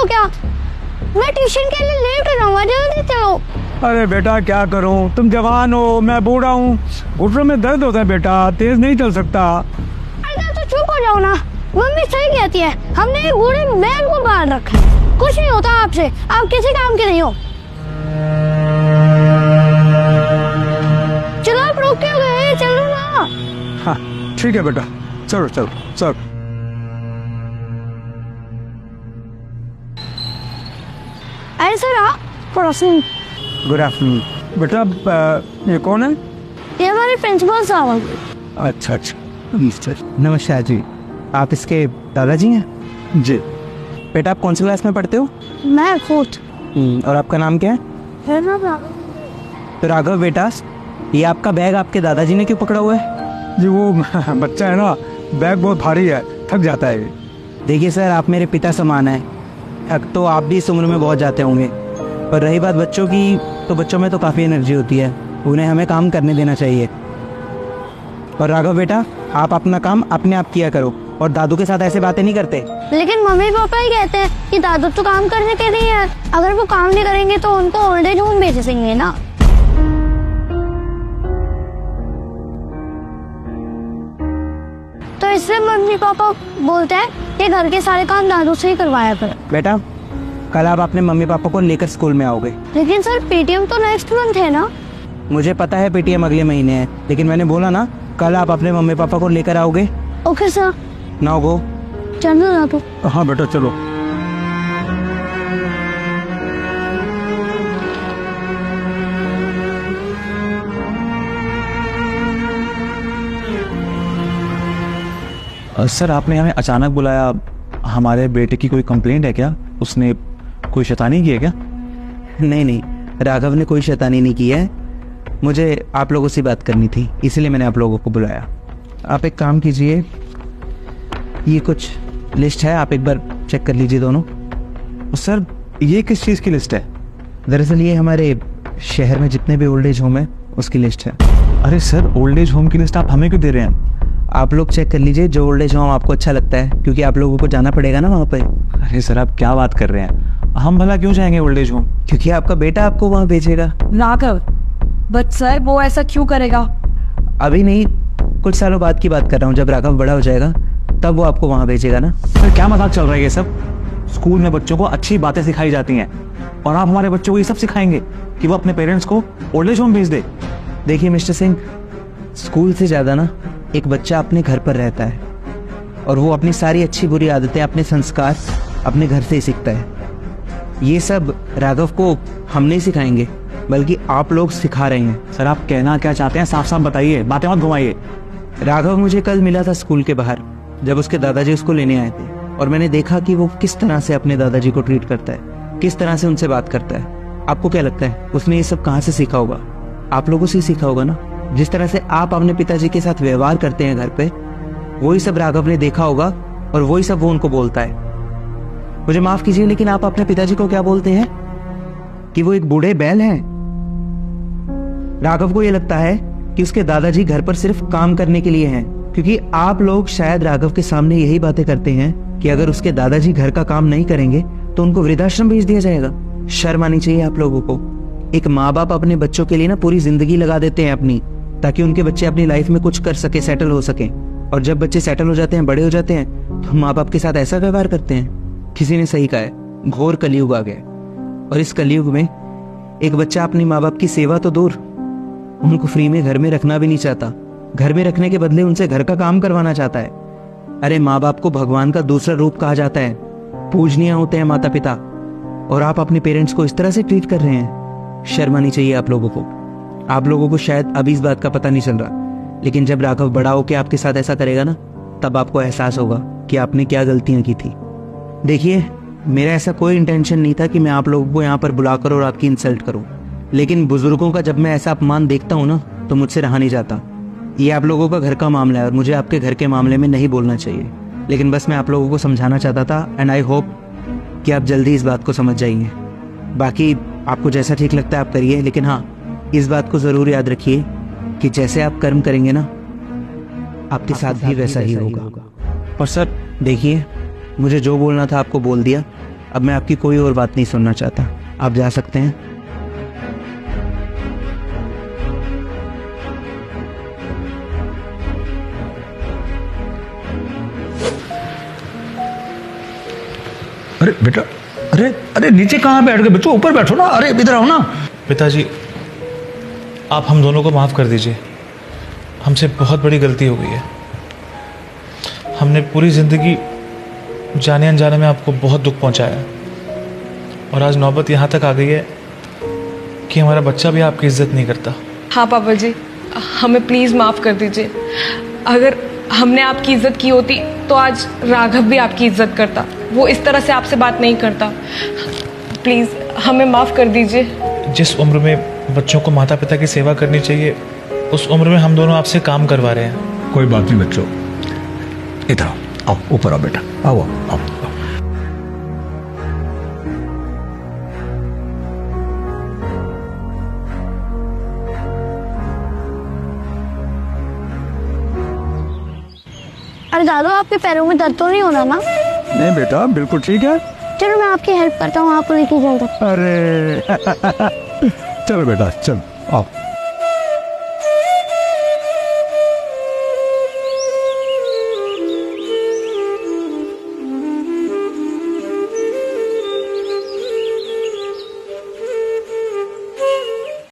हो क्या? मैं ट्यूशन के लिए लेट हो जाऊंगा, जल्दी चलो। अरे बेटा क्या करूं, तुम जवान हो, मैं बूढ़ा हूँ, घुटनों में दर्द होता है बेटा, तेज नहीं चल सकता। अरे तो चुप हो जाओ ना, मम्मी सही कहती है, हमने एक बूढ़े बैल को बांध रखा है, कुछ नहीं होता आपसे, आप किसी काम के नहीं हो। चलो आप रोक क्यों गए, चलो ना। हाँ ठीक है बेटा, चलो चलो चलो। अरे सर आप पड़ोसी। Good afternoon. बेटा ये कौन है? ये हमारे प्रिंसिपल साहब। अच्छा अच्छा। नमस्कार जी, आप इसके दादाजी हैं? जी। बेटा आप कौन सी क्लास में पढ़ते हो? मैं फोर्थ। और आपका नाम क्या है? तो राघव बेटा, ये आपका बैग आपके दादाजी ने क्यों पकड़ा हुआ है? जी वो बच्चा है ना, बैग बहुत भारी है, थक जाता है। देखिए सर, आप मेरे पिता समान हैं, थक तो आप भी इस उम्र में बहुत जाते होंगे, पर रही बात बच्चों की, तो बच्चों में तो काफ़ी एनर्जी होती है, उन्हें हमें काम करने देना चाहिए। और राघव बेटा, आप अपना काम अपने आप किया करो और दादू के साथ ऐसे बातें नहीं करते। लेकिन मम्मी पापा ही कहते हैं कि दादू तो काम करने के लिए है, अगर वो काम नहीं करेंगे तो उनको ओल्ड एज होम भेज देंगे ना। तो इसलिए मम्मी पापा बोलते हैं कि घर के सारे काम दादू से ही करवाया करो। बेटा कल आप अपने मम्मी पापा को लेकर स्कूल में आओगे। लेकिन सर पेटीएम तो नेक्स्ट मंथ है ना। मुझे पता है पेटीएम अगले महीने है, लेकिन मैंने बोला ना कल आप अपने मम्मी पापा को लेकर आओगे। Okay sir. Now go. चलो ना तो। हाँ बेटा चलो। सर आपने हमें अचानक बुलाया, हमारे बेटे की कोई कंप्लेंट है क्या? उसने कोई शैतानी की है क्या? नहीं नहीं, राघव ने कोई शैतानी नहीं की है, मुझे आप लोगों से बात करनी थी, इसलिए मैंने आप लोगों को बुलाया। आप एक काम कीजिए, ये कुछ लिस्ट है, आप एक बार चेक कर लीजिए दोनों। सर ये किस चीज़ की लिस्ट है? दरअसल ये हमारे शहर में जितने भी ओल्ड एज होम है उसकी लिस्ट है। अरे सर, ओल्ड एज होम की लिस्ट आप हमें क्यों दे रहे हैं? आप लोग चेक कर लीजिए जो ओल्ड एज होम आपको अच्छा लगता है, क्योंकि आप लोगों को जाना पड़ेगा ना वहाँ पे। अरे सर आप क्या बात कर रहे हैं, हम भला क्यों जाएंगे ओल्ड एज होम? क्योंकि आपका बेटा आपको वहाँ भेजेगा। राघव, बट सर वो ऐसा क्यों करेगा? अभी नहीं, कुछ सालों बाद की बात कर रहा हूँ, जब राघव बड़ा हो जाएगा तब वो आपको वहाँ भेजेगा ना। सर क्या मजाक चल रहा है ये सब? स्कूल में बच्चों को अच्छी बातें सिखाई जाती हैं और आप हमारे बच्चों को ये सब सिखाएंगे कि वो अपने पेरेंट्स को ओल्ड एज होम भेज दे? देखिए मिस्टर सिंह, स्कूल से ज़्यादा ना एक बच्चा अपने घर पर रहता है और वो अपनी सारी अच्छी बुरी आदतें, अपने संस्कार अपने घर से ही सीखता है। ये सब राघव को हम नहीं सिखाएंगे, बल्कि आप लोग सिखा रहे हैं। सर आप कहना क्या चाहते हैं, साफ साफ बताइए, बातें मत घुमाइए। राघव मुझे कल मिला था स्कूल के बाहर, जब उसके दादाजी उसको लेने आए थे, और मैंने देखा कि वो किस तरह से अपने दादाजी को ट्रीट करता है, किस तरह से उनसे बात करता है। आपको क्या लगता है उसने ये सब कहाँ से सीखा होगा? आप लोगों से ही सीखा होगा ना। जिस तरह से आप अपने पिताजी के साथ व्यवहार करते हैं घर पे, वही सब राघव ने देखा होगा और वही सब वो उनको बोलता है। मुझे माफ कीजिए, लेकिन आप अपने पिताजी को क्या बोलते हैं कि वो एक बूढ़े बैल हैं। राघव को ये लगता है कि उसके दादाजी घर पर सिर्फ काम करने के लिए हैं, क्योंकि आप लोग शायद राघव के सामने यही बातें करते हैं कि अगर उसके दादाजी घर का काम नहीं करेंगे तो उनको वृद्धाश्रम भेज दिया जाएगा। शर्म आनी चाहिए आप लोगों को। एक माँ बाप अपने बच्चों के लिए ना पूरी जिंदगी लगा देते हैं अपनी, ताकि उनके बच्चे अपनी लाइफ में कुछ कर सके, सेटल हो सके। और जब बच्चे सेटल हो जाते हैं, बड़े हो जाते हैं, तो माँ बाप के साथ ऐसा व्यवहार करते हैं। किसी ने सही कहा है, घोर कलयुग आ गया, और इस कलयुग में एक बच्चा अपनी माँ बाप की सेवा तो दूर, उनको फ्री में घर में रखना भी नहीं चाहता। घर में रखने के बदले उनसे घर का काम करवाना चाहता है। अरे माँ बाप को भगवान का दूसरा रूप कहा जाता है, पूजनीय होते हैं माता पिता, और आप अपने पेरेंट्स को इस तरह से ट्रीट कर रहे हैं। शर्म आनी चाहिए आप लोगों को। आप लोगों को शायद अभी इस बात का पता नहीं चल रहा, लेकिन जब राघव बड़ा होकर आपके साथ ऐसा करेगा ना, तब आपको एहसास होगा कि आपने क्या गलतियां की थी। देखिए, मेरा ऐसा कोई इंटेंशन नहीं था कि मैं आप लोगों को यहाँ पर बुलाकर और आपकी इंसल्ट करूँ, लेकिन बुजुर्गों का जब मैं ऐसा अपमान देखता हूँ ना, तो मुझसे रहा नहीं जाता। ये आप लोगों का घर का मामला है और मुझे आपके घर के मामले में नहीं बोलना चाहिए, लेकिन बस मैं आप लोगों को समझाना चाहता था, एंड आई होप कि आप जल्दी इस बात को समझ जाएंगे। बाकी आपको जैसा ठीक लगता है आप करिए, लेकिन हाँ, इस बात को जरूर याद रखिए कि जैसे आप कर्म करेंगे ना, आपके साथ भी वैसा ही होगा। और सर देखिए, मुझे जो बोलना था आपको बोल दिया, अब मैं आपकी कोई और बात नहीं सुनना चाहता, आप जा सकते हैं। अरे बेटा, अरे अरे नीचे कहाँ बैठ गए बच्चों, ऊपर बैठो ना। अरे इधर आओ ना। पिताजी, आप हम दोनों को माफ़ कर दीजिए। हमसे बहुत बड़ी गलती हो गई है। हमने पूरी ज़िंदगी जाने अनजाने में आपको बहुत दुख पहुंचाया, और आज नौबत यहाँ तक आ गई है कि हमारा बच्चा भी आपकी इज्जत नहीं करता। हाँ पापा जी, हमें प्लीज़ माफ़ कर दीजिए। अगर हमने आपकी इज्जत की होती तो आज राघव भी आपकी इज्जत करता। वो इस तरह से आपसे बात नहीं करता। प्लीज़ हमें माफ़ कर दीजिए। जिस उम्र में बच्चों को माता पिता की सेवा करनी चाहिए, उस उम्र में हम दोनों आपसे काम करवा रहे हैं। कोई बात नहीं बच्चों, इधर आओ, आओ ऊपर आओ बेटा, आओ आओ आओ। अरे दादू, आपके पैरों में दर्द तो नहीं हो रहा ना? नहीं बेटा, बिल्कुल ठीक है। चलो मैं आपकी हेल्प करता हूँ, आप लेके जाओ। अरे चलो बेटा, चलो आओ।